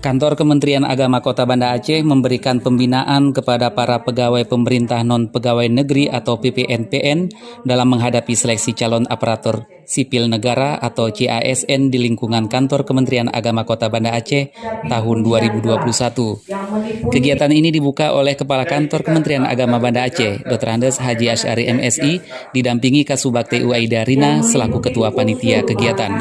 Kantor Kementerian Agama Kota Banda Aceh memberikan pembinaan kepada para pegawai pemerintah non-pegawai negeri atau PPNPN dalam menghadapi seleksi calon aparatur sipil negara atau CASN di lingkungan Kantor Kementerian Agama Kota Banda Aceh tahun 2021. Kegiatan ini dibuka oleh Kepala Kantor Kementerian Agama Banda Aceh, Dr. Andes Haji Asy'ari MSI, didampingi Kasubag TU Aida Rina selaku Ketua Panitia Kegiatan.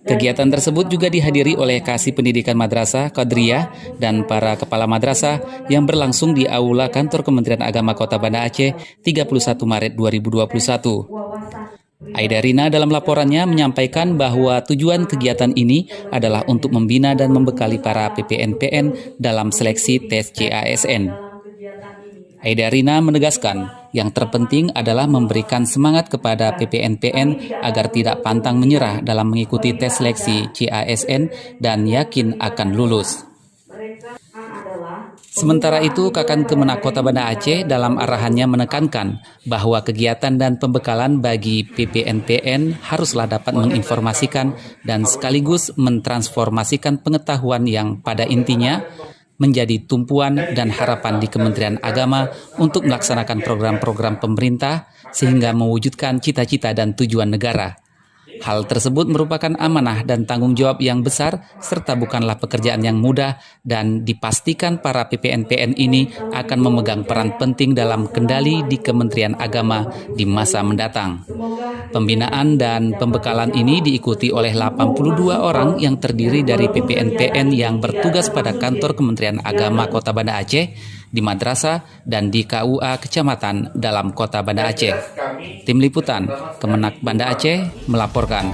Kegiatan tersebut juga dihadiri oleh Kasih Pendidikan Madrasah, Qadriyah, dan para kepala madrasah yang berlangsung di Aula Kantor Kementerian Agama Kota Banda Aceh 31 Maret 2021. Aida Rina dalam laporannya menyampaikan bahwa tujuan kegiatan ini adalah untuk membina dan membekali para PPNPN dalam seleksi tes CASN. Aida Rina menegaskan, yang terpenting adalah memberikan semangat kepada PPNPN agar tidak pantang menyerah dalam mengikuti tes seleksi CASN dan yakin akan lulus. Sementara itu, Kakan Kemenak Kota Banda Aceh dalam arahannya menekankan bahwa kegiatan dan pembekalan bagi PPNPN haruslah dapat menginformasikan dan sekaligus mentransformasikan pengetahuan yang pada intinya menjadi tumpuan dan harapan di Kementerian Agama untuk melaksanakan program-program pemerintah sehingga mewujudkan cita-cita dan tujuan negara. Hal tersebut merupakan amanah dan tanggung jawab yang besar serta bukanlah pekerjaan yang mudah dan dipastikan para PPNPN ini akan memegang peran penting dalam kendali di Kementerian Agama di masa mendatang. Pembinaan dan pembekalan ini diikuti oleh 82 orang yang terdiri dari PPNPN yang bertugas pada Kantor Kementerian Agama Kota Banda Aceh, di madrasah, dan di KUA Kecamatan dalam Kota Banda Aceh. Tim Liputan, Kemenak Banda Aceh melaporkan.